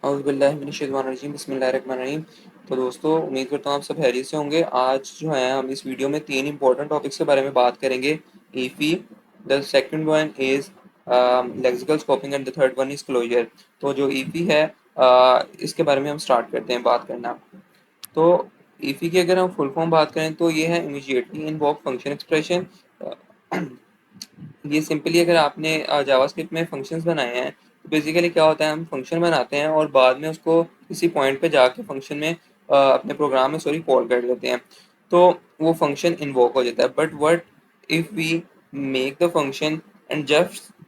औज़ुबिल्लाहि बिस्मिल्लाहिर्रहमानिर्रहीम। तो दोस्तों, उम्मीद करता हूँ आप सब खैरियत से होंगे। आज जो है हम इस वीडियो में 3 इंपॉर्टेंट टॉपिक्स के बारे में बात करेंगे। IIFE, the second one is lexical scoping and the third one is closure. तो जो ईफ़ी है इसके बारे में हम स्टार्ट करते हैं बात करना। तो ईफ़ी की अगर हम फुल फॉर्म बात करें तो ये है इमीडिएटली इन्वोक फंक्शन एक्सप्रेशन। ये सिंपली अगर आपने जावास्क्रिप्ट में फंक्शंस बनाए हैं तो बेसिकली क्या होता है, हम फंक्शन बनाते हैं और बाद में उसको किसी पॉइंट पे जाके फंक्शन में अपने प्रोग्राम में कॉल कर देते हैं, तो वो फंक्शन इन्वोक हो जाता है। But what if we make the function and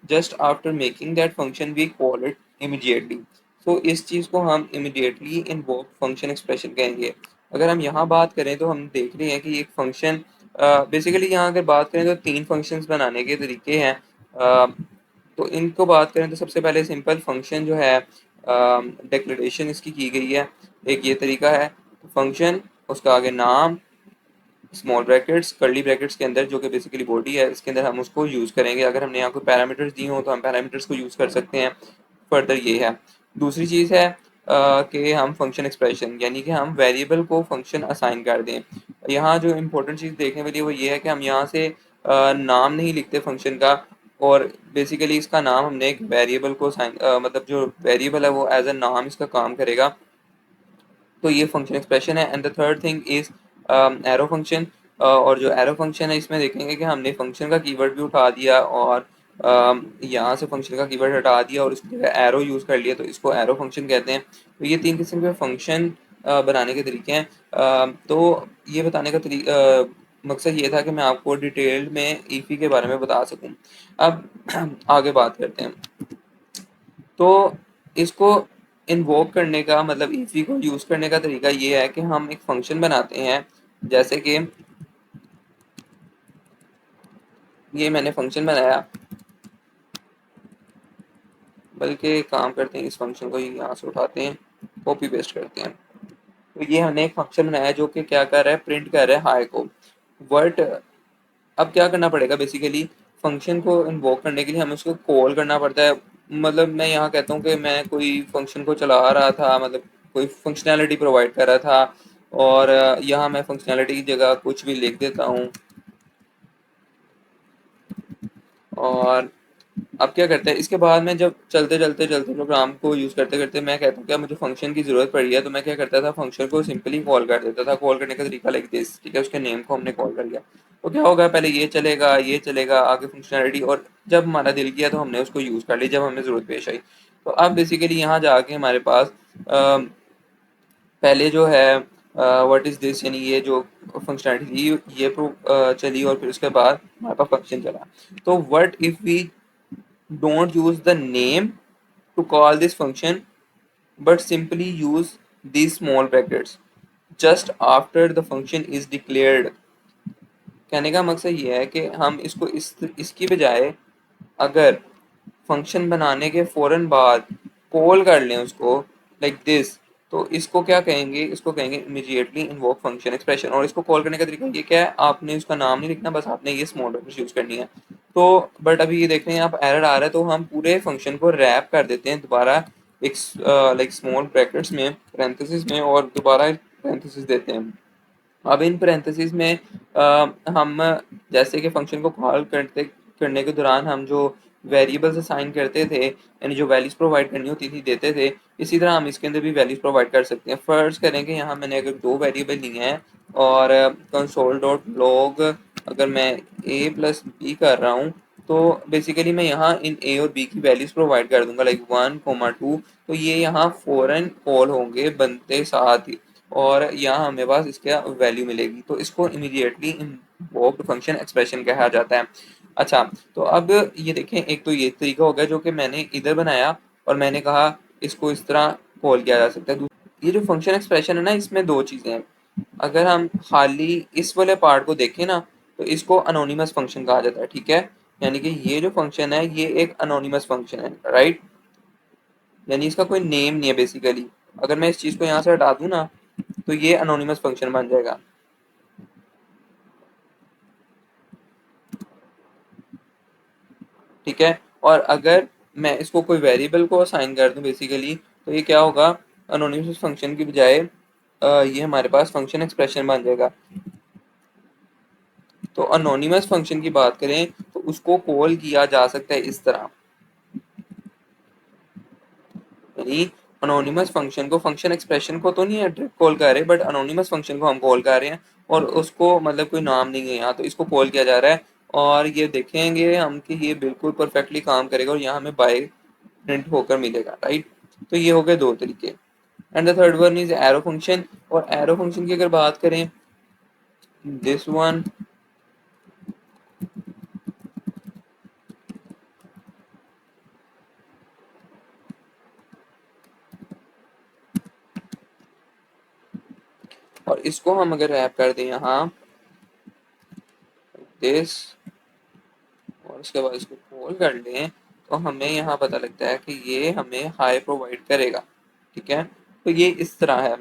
just after making that function we call it immediately. तो इस चीज़ को हम इमीडिएटली इन्वोक फंक्शन एक्सप्रेशन कहेंगे। अगर हम यहाँ बात करें तो हम देख रहे हैं कि एक फंक्शन बेसिकली यहाँ अगर बात करें तो 3 फंक्शंस बनाने के तरीके हैं। तो इनको बात करें तो सबसे पहले सिंपल फंक्शन जो है डिक्लेरेशन इसकी की गई है, एक ये तरीका है। फंक्शन, उसका आगे नाम, स्मॉल ब्रैकेट्स, कर्ली ब्रैकेट्स के अंदर जो कि बेसिकली बॉडी है, इसके अंदर हम उसको यूज़ करेंगे। अगर हमने यहाँ कोई पैरामीटर्स दिए हों तो हम पैरामीटर्स को यूज़ कर सकते हैं। फर्दर ये है। दूसरी चीज़ है कि हम फंक्शन एक्सप्रेशन, यानी कि हम वेरिएबल को फंक्शन असाइन कर दें। यहाँ जो इम्पोर्टेंट चीज़ देखने वाली है वो ये है कि हम यहाँ से नाम नहीं लिखते फंक्शन का, और बेसिकली इसका नाम हमने एक वेरिएबल को असाइन मतलब जो वेरिएबल है वो एज अ नाम इसका काम करेगा। तो ये फंक्शन एक्सप्रेशन है। And the third thing is arrow function. और जो एरो फंक्शन है इसमें देखेंगे कि हमने फंक्शन का कीवर्ड भी उठा दिया और यहाँ से फंक्शन का कीवर्ड हटा दिया और इसकी जगह एरो यूज़ कर लिया, तो इसको एरो फंक्शन कहते हैं। तो ये 3 किस्म के फंक्शन बनाने के तरीके हैं। तो ये बताने का मकसद ये था कि मैं आपको डिटेल्ड में ईफी के बारे में बता सकूं। अब आगे बात करते हैं। तो इसको इन्वोक करने का मतलब ईफी को यूज़ करने का तरीका ये है कि हम एक फंक्शन बनाते हैं। जैसे कि ये मैंने फंक्शन बनाया, बल्कि काम करते हैं इस फंक्शन को यहाँ से उठाते हैं, कॉपी पेस्ट करते हैं। तो ये हमने एक फंक्शन बनाया जो कि क्या कर रहा है, प्रिंट कर रहा है हाई को। बट अब क्या करना पड़ेगा, बेसिकली फंक्शन को इन्वोक करने के लिए हमें उसको कॉल करना पड़ता है। मतलब मैं यहाँ कहता हूँ कि मैं कोई फंक्शन को चला रहा था, मतलब कोई फंक्शनैलिटी प्रोवाइड कर रहा था, और यहाँ मैं फंक्शनैलिटी की जगह कुछ भी लिख देता हूँ। और अब क्या करते हैं, इसके बाद में जब चलते प्रोग्राम को यूज़ करते करते मैं कहता हूँ क्या मुझे फंक्शन की ज़रूरत पड़ी है, तो मैं क्या करता था, फंक्शन को सिंपली कॉल कर देता था। कॉल करने का तरीका लाइक दिस, ठीक है, उसके नेम को हमने कॉल कर लिया तो क्या होगा, पहले ये चलेगा आगे फंक्शनैलिटी, और जब हमारा दिल किया तो हमने उसको यूज़ कर लिया जब हमें ज़रूरत पेश आई। तो अब बेसिकली यहाँ जाके हमारे पास पहले जो है व्हाट इज़ दिस, यानी ये जो फंक्शनैलिटी थी ये चली, और फिर उसके बाद हमारे पास फंक्शन चला। तो what if we don't use the name to call this function but simply use these small brackets just after the function is declared। कहने का मकसद ये है कि हम इसको इसकी बजाय अगर फंक्शन बनाने के फ़ौरन बाद कॉल कर लें उसको लाइक दिस, तो इसको क्या कहेंगे, इसको कहेंगे इमीडिएटली इन्वोक फंक्शन एक्सप्रेशन। और इसको कॉल करने का तरीका ये क्या है, आपने उसका नाम नहीं लिखना, बस आपने ये स्मॉल ब्रैकेट्स यूज़ करनी है। तो बट अभी ये देख रहे हैं आप, एरर आ रहा है, तो हम पूरे फंक्शन को रैप कर देते हैं दोबारा एक लाइक स्मॉल ब्रैकेट्स में, पैरेंथेसिस में, और दोबारा पैरेंथेसिस देते हैं। अब इन पैरेंथेसिस में हम जैसे कि फंक्शन को कॉल करने के दौरान हम जो वेरिएबल्स असाइन करते थे, यानी जो वैल्यूज प्रोवाइड करनी होती थी देते थे, इसी तरह हम इसके अंदर भी वैल्यूज प्रोवाइड कर सकते हैं। फर्ज करेंगे यहाँ मैंने अगर 2 वेरिएबल लिए हैं और कंसोल डॉट लॉग अगर मैं a प्लस बी कर रहा हूँ, तो बेसिकली मैं यहाँ इन a और b की वैल्यूज प्रोवाइड कर दूंगा लाइक 1, 2। तो ये यहाँ फॉरन कॉल होंगे बनते साथ ही, और यहाँ हमें पास इसका वैल्यू मिलेगी, तो इसको इमीडिएटली इन्वोक्ड फंक्शन एक्सप्रेशन कहा जाता है। अच्छा, तो अब ये देखें, एक तो ये तरीका हो गया जो कि मैंने इधर बनाया और मैंने कहा इसको इस तरह कॉल किया जा सकता है। ये जो फंक्शन एक्सप्रेशन है ना, इसमें 2 चीज़ें हैं। अगर हम खाली इस वाले पार्ट को देखें ना, तो इसको अनोनिमस फंक्शन कहा जाता है, ठीक है। यानी कि ये जो फंक्शन है ये एक अनोनिमस फंक्शन है, राइट, यानी इसका कोई नेम नहीं है बेसिकली। अगर मैं इस चीज़ को यहाँ से हटा दूँ ना, तो ये अनोनिमस फंक्शन बन जाएगा, ठीक है। और अगर मैं इसको कोई वेरिएबल को असाइन कर दूं बेसिकली, तो ये क्या होगा, अनोनिमस फंक्शन की बजाय ये हमारे पास फंक्शन एक्सप्रेशन बन जाएगा। तो अनोनिमस फंक्शन की बात करें तो उसको कॉल किया जा सकता है इस तरह, यानी अनोनिमस फंक्शन को, फंक्शन एक्सप्रेशन को तो नहीं कॉल कर रहे, बट अनोनिमस फंक्शन को हम कॉल कर रहे हैं और उसको मतलब कोई नाम नहीं है यहाँ, तो इसको कॉल किया जा रहा है। और ये देखेंगे हम कि ये बिल्कुल परफेक्टली काम करेगा और यहाँ हमें बाय प्रिंट होकर मिलेगा, राइट। तो ये हो गए दो तरीके। And the third one is arrow function. और एरो फंक्शन की अगर बात करें, दिस वन, और इसको हम अगर रैप कर दें यहाँ दिस, और उसके बाद इसको कॉल कर लें, तो हमें यहाँ पता लगता है कि ये हमें हाई प्रोवाइड करेगा, ठीक है। तो ये इस तरह है।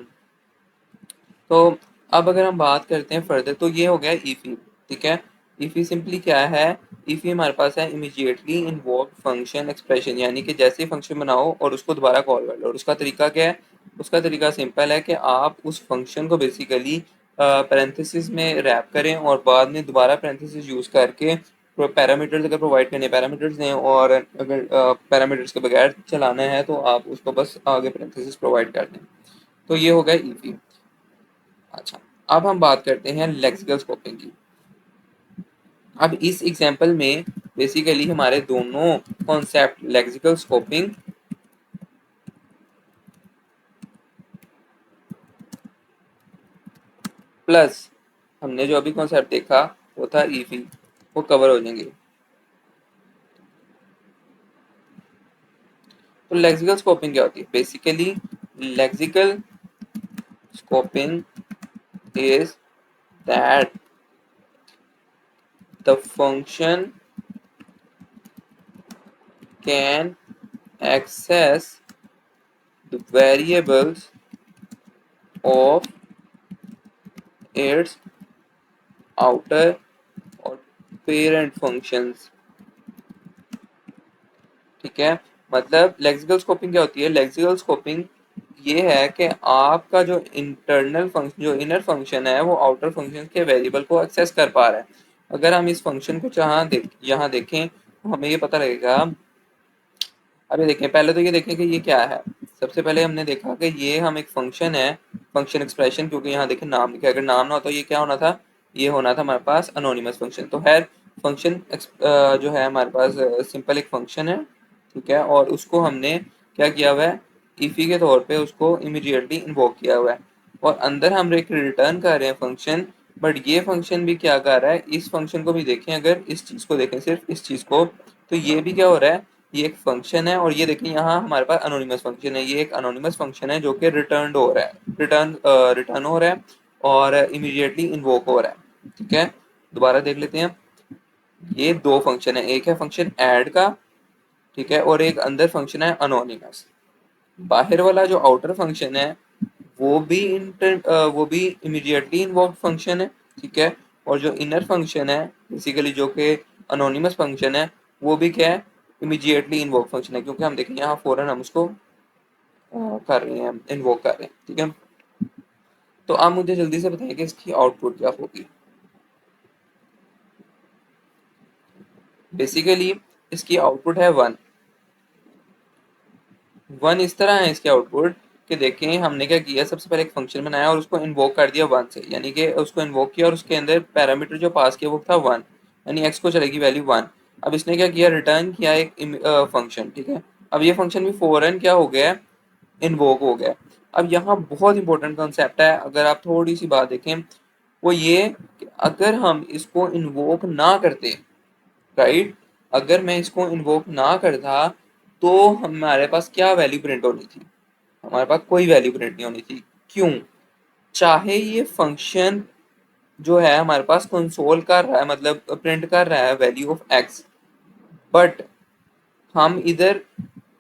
तो अब अगर हम बात करते हैं फर्दर, तो ये हो गया ईफी, ठीक है। ईफी सिंपली क्या है, ईफी हमारे पास है इमीडिएटली इन्वोक फंक्शन एक्सप्रेशन, यानी कि जैसे ही फंक्शन बनाओ और उसको दोबारा कॉल कर लो। और उसका तरीका क्या है, उसका तरीका सिंपल है कि आप उस फंक्शन को बेसिकली पैरेंथेसिस में रैप करें और बाद में दोबारा पैरेंथेसिस यूज करके पैरामीटर्स अगर प्रोवाइड करने पैरामीटर्स दें, और अगर पैरामीटर्स के बगैर चलाना है तो आप उसको बस आगे पैरेंथेसिस प्रोवाइड कर दें। तो ये हो गया ईफी। अच्छा, अब हम बात करते हैं लेक्सिकल स्कोपिंग की। अब इस एग्जांपल में बेसिकली हमारे दोनों कॉन्सेप्ट लेक्सिकल स्कोपिंग प्लस हमने जो अभी कॉन्सेप्ट देखा वो था ईफी, वो कवर हो जाएंगे। तो लेक्सिकल स्कोपिंग क्या होती है, basically lexical scoping is that the function can access the variables of its outer और पेरेंट फंक्शंस, ठीक है। मतलब लेक्सिकल स्कोपिंग क्या होती है, लेक्सिकल स्कोपिंग ये है कि आपका जो इंटरनल फंक्शन, जो इनर फंक्शन है, वो आउटर फंक्शन के वेरिएबल को एक्सेस कर पा रहा है। अगर हम इस फंक्शन को यहाँ देखें तो हमें ये पता लगेगा। अभी देखें, पहले तो ये देखें कि ये क्या है। सबसे पहले हमने देखा कि ये हम एक फंक्शन है, फंक्शन एक्सप्रेशन, क्योंकि यहाँ देखें नाम लिखा है, अगर नाम ना होता तो ये क्या होना था, ये होना था हमारे पास अनोनिमस फंक्शन। तो है फंक्शन जो है हमारे पास सिंपल एक फंक्शन है, ठीक है। और उसको हमने क्या किया हुआ है, इफी के तौर पे उसको इमीडिएटली इन्वोक किया हुआ है, और अंदर हम एक रिटर्न कर रहे हैं फंक्शन। बट ये फंक्शन भी क्या कर रहा है, इस फंक्शन को भी देखें, अगर इस चीज को देखें, सिर्फ इस चीज को, तो ये भी क्या हो रहा है, ये एक फंक्शन है। और ये देखें यहाँ हमारे पास अनोनिमस फंक्शन है, ये एक अनोनिमस फंक्शन है जो कि रिटर्न हो रहा है, रिटर्न हो रहा है और इमीडिएटली इन्वोक हो रहा है, ठीक है। दोबारा देख लेते हैं, ये दो फंक्शन है, एक है फंक्शन ऐड का, ठीक है, और एक अंदर फंक्शन है अनोनिमस। बाहर वाला जो आउटर फंक्शन है वो भी इमीडिएटली इन्वोक्ड फंक्शन है, ठीक है। और जो इनर फंक्शन है बेसिकली जो कि अनोनिमस फंक्शन है, वो भी क्या है, इमीडिएटली इन्वोक फंक्शन है, क्योंकि हम देखें यहाँ फौरन हम उसको कर रहे हैं, इन्वोक कर रहे हैं, ठीक है। तो आप मुझे जल्दी से बताएं कि इसकी आउटपुट क्या होगी। बेसिकली इसकी आउटपुट है 1। 1 इस तरह है इसके आउटपुट कि देखें हमने क्या किया, सबसे पहले एक फंक्शन बनाया और उसको इन्वोक कर दिया 1 से, यानी कि उसको इन्वोक किया और उसके अंदर पैरामीटर जो पास किया वो था 1, यानी x को चलेगी वैल्यू 1। अब इसने क्या किया, रिटर्न किया एक फंक्शन, ठीक है। अब ये फंक्शन भी फौरन क्या हो गया, इन्वोक हो गया। अब यहाँ बहुत इंपॉर्टेंट कॉन्सेप्ट है, अगर आप थोड़ी सी बात देखें, वो ये कि अगर हम इसको इन्वोक ना करते, राइट, अगर मैं इसको इन्वोक ना करता तो हमारे पास क्या वैल्यू प्रिंट होनी थी, हमारे पास कोई वैल्यू प्रिंट नहीं होनी थी। क्यों, चाहे ये फंक्शन जो है हमारे पास कंसोल कर रहा है, मतलब प्रिंट कर रहा है वैल्यू ऑफ एक्स, बट हम इधर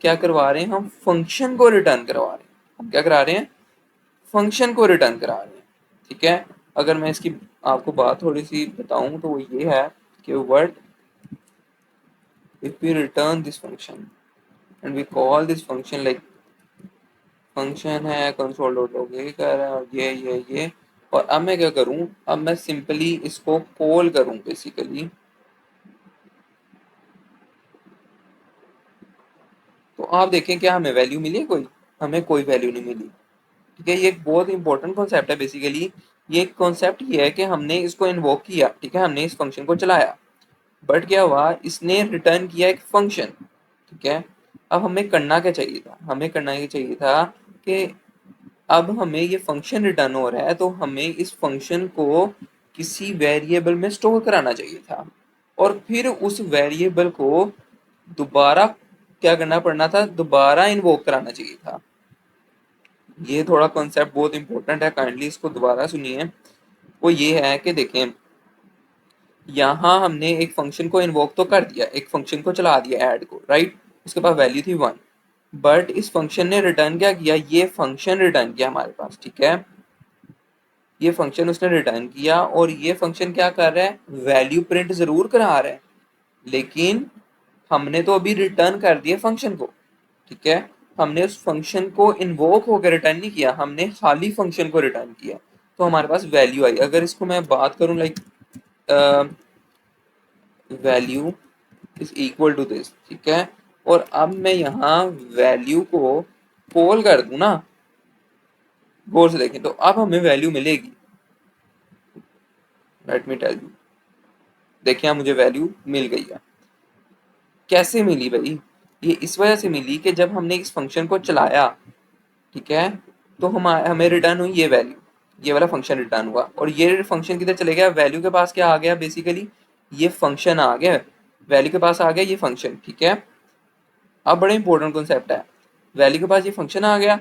क्या करवा रहे हैं, हम फंक्शन को रिटर्न करवा रहे हैं। हम क्या करा रहे हैं, फंक्शन को रिटर्न करा रहे हैं, ठीक है। अगर मैं इसकी आपको बात थोड़ी सी बताऊं तो वो ये है कि what if we return this function and we call this function like function है कंसोल डॉट लॉग ये कह रहा है और ये और अब मैं क्या करूं, अब मैं सिंपली इसको कॉल करूं बेसिकली। तो आप देखें क्या हमें वैल्यू मिली है कोई? हमें कोई वैल्यू नहीं मिली। ठीक है, ये एक बहुत इंपॉर्टेंट कॉन्सेप्ट है बेसिकली। ये कॉन्सेप्ट ये है कि हमने इसको इन्वोक किया, ठीक है, हमने इस फंक्शन को चलाया, बट क्या हुआ, इसने रिटर्न किया एक फंक्शन। ठीक है, अब हमें करना क्या चाहिए था, हमें करना ये चाहिए था कि अब हमें ये फंक्शन रिटर्न हो रहा है तो हमें इस फंक्शन को किसी वेरिएबल में स्टोर कराना चाहिए था, और फिर उस वेरिएबल को दोबारा क्या करना पड़ना था, दोबारा इन्वोक कराना चाहिए था। ये थोड़ा कॉन्सेप्ट बहुत इंपॉर्टेंट है, काइंडली इसको दोबारा सुनिए। वो ये है कि देखें, यहाँ हमने एक फंक्शन को इन्वोक तो कर दिया, एक फंक्शन को चला दिया ऐड को, राइट, उसके पास वैल्यू थी 1, बट इस फंक्शन ने रिटर्न क्या किया, ये फंक्शन रिटर्न किया हमारे पास। ठीक है, ये फंक्शन उसने रिटर्न किया और ये फंक्शन क्या कर रहा है, वैल्यू प्रिंट जरूर करा रहा है, लेकिन हमने तो अभी रिटर्न कर दिया फंक्शन को। ठीक है, हमने उस फंक्शन को इन्वोक होकर रिटर्न नहीं किया, हमने खाली फंक्शन को रिटर्न किया, तो हमारे पास वैल्यू आई। अगर इसको मैं बात करूं like value is equal to this, ठीक है, और अब मैं यहाँ वैल्यू को कॉल कर दूं ना, गौर से देखें तो अब हमें वैल्यू मिलेगी। लेट मी टेल यू, देखिए मुझे वैल्यू मिल गई है। कैसे मिली भाई? ये इस वजह से मिली कि जब हमने इस फंक्शन को चलाया, ठीक है, तो हमें रिटर्न हुई ये वैल्यू, ये वाला फंक्शन रिटर्न हुआ, और ये फंक्शन किधर चले गया, वैल्यू के पास क्या आ गया, बेसिकली ये फंक्शन आ गया, वैल्यू के पास आ गया ये फंक्शन। ठीक है, अब बड़ा इंपॉर्टेंट कॉन्सेप्ट है, वैल्यू के पास ये फंक्शन आ गया,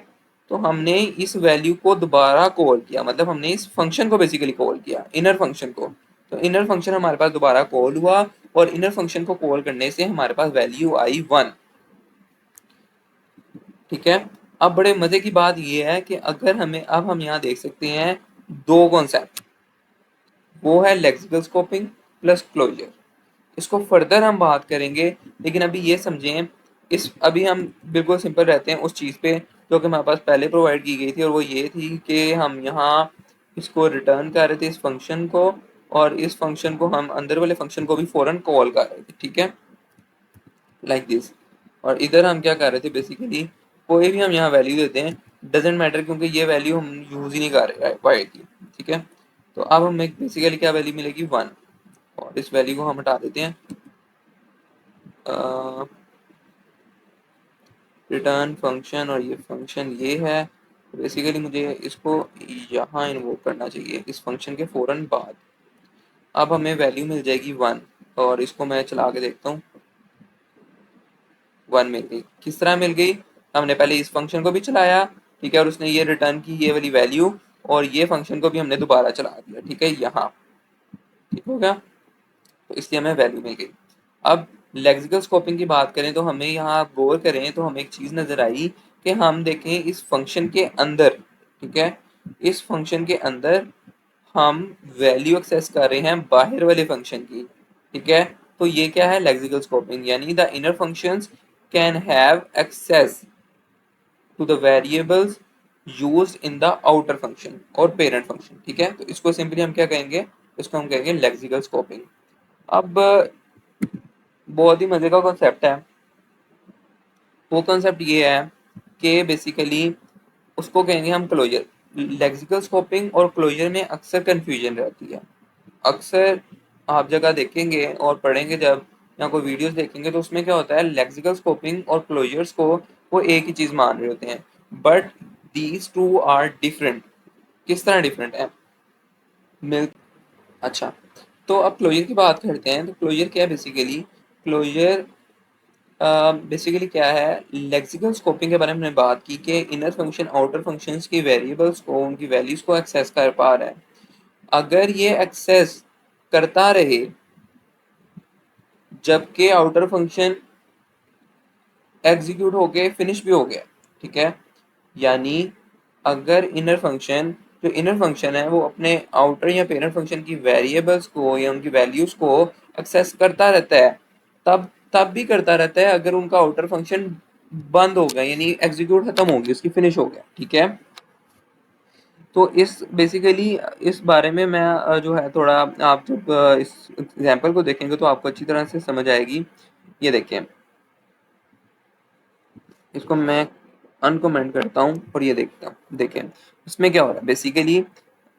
तो हमने इस वैल्यू को दोबारा कॉल किया, मतलब हमने इस फंक्शन को बेसिकली कॉल किया, इनर फंक्शन को। तो इनर फंक्शन हमारे पास दोबारा कॉल हुआ, और इनर फंक्शन को कॉल करने से हमारे पास वैल्यू आई 1। ठीक है, अब बड़े मजे की बात यह है कि अगर हमें, अब हम यहाँ देख सकते हैं दो कॉन्सेप्ट, वो है लेक्सिकल स्कोपिंग प्लस क्लोजर। इसको फर्दर हम बात करेंगे, लेकिन अभी ये समझें, इस अभी हम बिल्कुल सिंपल रहते हैं उस चीज़ पे जो कि हमारे पास पहले प्रोवाइड की गई थी, और वो ये थी कि हम यहाँ इसको रिटर्न कर रहे थे इस फंक्शन को, और इस फंक्शन को हम अंदर वाले फंक्शन को भी फौरन कॉल कर रहे थे। ठीक है, लाइक दिस। और इधर हम क्या कर रहे थे, बेसिकली कोई भी हम यहाँ वैल्यू देते हैं, डजेंट मैटर, क्योंकि ये वैल्यू हम यूज़ ही नहीं कर रहे वाई की। ठीक है, तो अब हमें बेसिकली क्या वैल्यू मिलेगी, 1, और इस वैल्यू को हम हटा देते हैं, रिटर्न फंक्शन, और ये फंक्शन ये है, बेसिकली मुझे इसको यहाँ इन्वोक करना चाहिए इस फंक्शन के फौरन बाद। अब हमें वैल्यू मिल जाएगी 1, और इसको मैं चला के देखता हूँ, 1 मिल गई। किस तरह मिल गई, हमने पहले इस फंक्शन को भी चलाया, ठीक है, और उसने ये रिटर्न की ये वाली वैल्यू, और ये फंक्शन को भी हमने दोबारा चला दिया। ठीक है, यहाँ ठीक हो गया, तो इसलिए हमें वैल्यू मिल गई। अब लेक्सिकल स्कोपिंग की बात करें तो हमें यहाँ गौर करें तो हमें एक चीज़ नज़र आई कि हम देखें इस फंक्शन के अंदर, ठीक है, इस फंक्शन के अंदर हम वैल्यू एक्सेस कर रहे हैं बाहर वाले फंक्शन की। ठीक है, तो ये क्या है, लेक्सिकल स्कोपिंग, यानी the inner functions can have access to the variables used in the outer function और पेरेंट फंक्शन। ठीक है, तो इसको सिंपली हम क्या कहेंगे, इसको हम कहेंगे लेक्सिकल स्कोपिंग। अब बहुत ही मजे का कॉन्सेप्ट है, वो कॉन्सेप्ट ये है कि बेसिकली उसको कहेंगे हम क्लोजर। लेक्सिकल स्कोपिंग और क्लोजर में अक्सर कंफ्यूजन रहती है। अक्सर आप जगह देखेंगे और पढ़ेंगे जब, या कोई वीडियोस देखेंगे, तो उसमें क्या होता है, लेक्सिकल स्कोपिंग और क्लोजर्स को वो एक ही चीज मान रहे होते हैं, but these two are different. किस तरह डिफरेंट है, मिल अच्छा, तो अब क्लोजर की बात करते हैं। तो क्लोजर क्या है, बेसिकली क्लोजर बेसिकली क्या है, लेक्सिकल स्कोपिंग के बारे में हमने बात की कि इनर फंक्शन आउटर फंक्शंस की वेरिएबल्स को, उनकी वैल्यूज को एक्सेस कर पा रहा है। अगर ये एक्सेस करता रहे जबकि आउटर फंक्शन एग्जीक्यूट होके फिनिश भी हो गया, ठीक है, यानी अगर इनर फंक्शन है वो अपने आउटर या पेरेंट फंक्शन की वेरिएबल्स को या उनकी वैल्यूज को एक्सेस करता रहता है, तब तब भी करता रहता है अगर उनका आउटर फंक्शन बंद हो गया, यानी एग्जीक्यूट खत्म हो गई, उसकी फिनिश हो गया, ठीक है। तो इस बेसिकली इस बारे में मैं जो है थोड़ा, आप जब इस एग्जाम्पल को देखेंगे तो आपको अच्छी तरह से समझ आएगी। ये देखें, इसको मैं अनकमेंट करता हूँ और ये देखता हूँ, देखें इसमें क्या हो रहा है बेसिकली।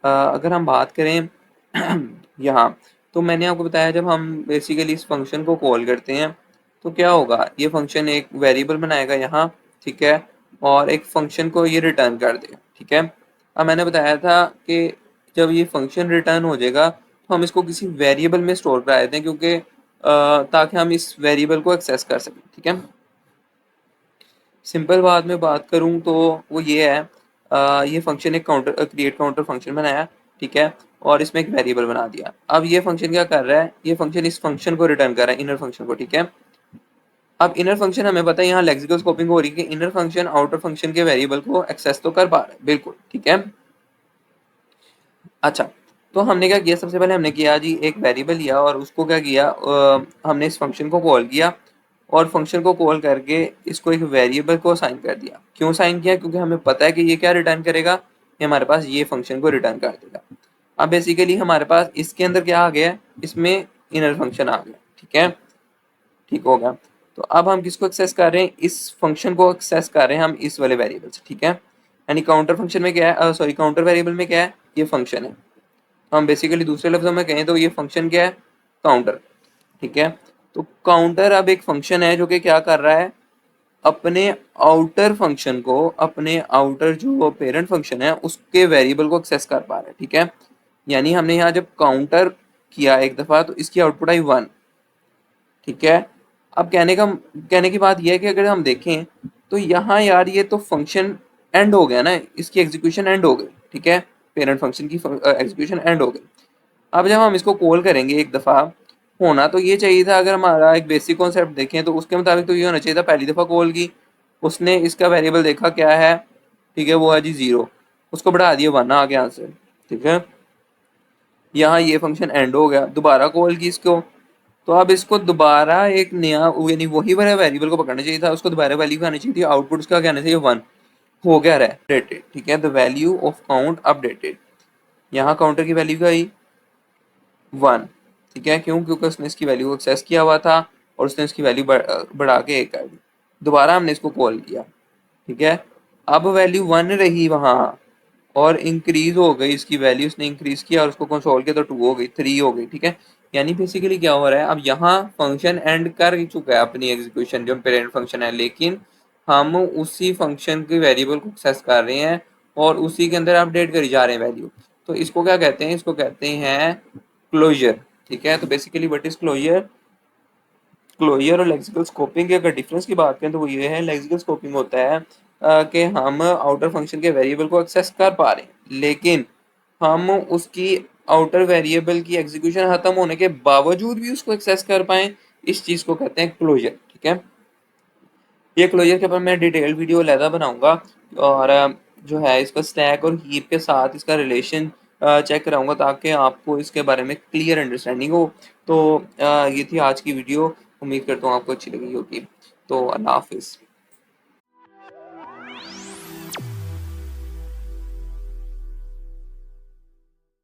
अगर हम बात करें यहाँ, तो मैंने आपको बताया जब हम बेसिकली इस फंक्शन को कॉल करते हैं तो क्या होगा, ये फंक्शन एक वेरिएबल बनाएगा यहाँ, ठीक है, और एक फंक्शन को ये रिटर्न कर देगा, ठीक है। अब मैंने बताया था कि जब ये फंक्शन रिटर्न हो जाएगा तो हम इसको किसी वेरिएबल में स्टोर करा देते हैं, क्योंकि ताकि हम इस वेरिएबल को एक्सेस कर सकें, ठीक है। सिंपल बात में बात करूं तो वो ये है, ये फंक्शन एक काउंटर क्रिएट काउंटर फंक्शन बनाया, ठीक है, और इसमें एक वेरिएबल बना दिया। अब ये फंक्शन क्या कर रहा है, ये फंक्शन इस फंक्शन को रिटर्न कर रहा है, इनर फंक्शन को, ठीक है। अब इनर फंक्शन हमें पता है यहाँ लेक्सिकल स्कोपिंग हो रही है कि इनर फंक्शन आउटर फंक्शन के वेरिएबल को एक्सेस तो कर पा रहा है, बिल्कुल ठीक है। अच्छा, तो हमने क्या किया, सबसे पहले हमने किया जी एक वेरिएबल लिया और उसको क्या किया, हमने इस फंक्शन को कॉल किया और फंक्शन को कॉल करके इसको एक वेरिएबल को असाइन कर दिया। क्यों असाइन किया, क्योंकि हमें पता है कि ये क्या रिटर्न करेगा, ये हमारे पास ये फंक्शन को रिटर्न कर देगा। अब बेसिकली हमारे पास इसके अंदर क्या आ गया, इसमें इनर फंक्शन आ गया, ठीक है, ठीक होगा। तो अब हम किसको एक्सेस कर रहे हैं, इस फंक्शन को एक्सेस कर रहे हैं हम इस वाले वेरिएबल से, ठीक है। यानी काउंटर फंक्शन में क्या है, सॉरी काउंटर वेरिएबल में क्या है, ये फंक्शन है। हम बेसिकली दूसरे लफ्जों में कहें तो ये फंक्शन क्या है, काउंटर, ठीक है। तो काउंटर अब एक फंक्शन है जो कि क्या कर रहा है, अपने आउटर फंक्शन को, अपने आउटर जो पेरेंट फंक्शन है उसके वेरिएबल को एक्सेस कर पा रहा है, ठीक है। यानी हमने यहाँ जब काउंटर किया एक दफा तो इसकी आउटपुट आई 1, ठीक है। अब कहने की बात यह है कि अगर हम देखें तो यहाँ यार ये तो फंक्शन एंड हो गया ना, इसकी एग्जीक्यूशन एंड हो गई, ठीक है, पेरेंट फंक्शन की एग्जीक्यूशन एंड हो गई। अब जब हम इसको कॉल करेंगे एक दफ़ा, होना तो ये चाहिए था, अगर हमारा एक बेसिक कॉन्सेप्ट देखें तो उसके मुताबिक तो ये होना चाहिए था, पहली दफ़ा कॉल की, उसने इसका वेरिएबल देखा क्या है, ठीक है, वो है जी 0, उसको बढ़ा दिया 1 आ गया आंसर, ठीक है। यहाँ ये फंक्शन एंड हो गया, दोबारा कॉल की इसको, तो अब इसको दोबारा एक नया, यानी वही वाला वेरिएबल को पकड़ना चाहिए था, उसको दोबारा वैल्यू आनी चाहिए थी, आउटपुट उसका क्या आना चाहिए 1, हो गया रहा अपडेटेड, ठीक है, the value of count updated. यहाँ काउंटर की वैल्यू क्या आई 1, ठीक है, क्यों, क्योंकि उसने इसकी वैल्यू को एक्सेस किया हुआ था और उसने इसकी वैल्यू बढ़ा के 1 कर दी। दोबारा हमने इसको कॉल किया, ठीक है, अब वैल्यू 1 रही वहां और इंक्रीज हो गई इसकी वैल्यू, उसने इंक्रीज किया और उसको कंसोल किया तो 2 हो गई, 3 हो गई, ठीक है। यानी बेसिकली क्या हो रहा है, अब यहाँ फंक्शन एंड कर चुका है अपनी एग्जीक्यूशन, जो पेरेंट फंक्शन है, लेकिन हम उसी फंक्शन के वेरिएबल को एक्सेस कर रहे हैं और उसी के अंदर अपडेट करी जा रहे हैं वैल्यू। तो इसको क्या कहते हैं, इसको कहते हैं क्लोजर, ठीक है। तो basically what is closure, closure और लेक्सिकल स्कोपिंग की अगर डिफरेंस की बात करें तो वो ये है, लेक्सिकल स्कोपिंग होता है कि हम आउटर फंक्शन के वेरिएबल को एक्सेस कर पा रहे हैं, लेकिन हम उसकी आउटर वेरिएबल की एग्जीक्यूशन खत्म होने के बावजूद भी उसको एक्सेस कर पाए, इस चीज को कहते हैं क्लोजर, ठीक है। ये क्लोजर के ऊपर मैं डिटेल वीडियो अलग बनाऊंगा और जो है इसका स्टैक और हीप के साथ इसका रिलेशन चेक कराऊंगा ताकि आपको इसके बारे में क्लियर अंडरस्टैंडिंग हो। तो ये थी आज की वीडियो, उम्मीद करता हूँ आपको अच्छी लगी होगी। तो अल्लाह हाफिज़।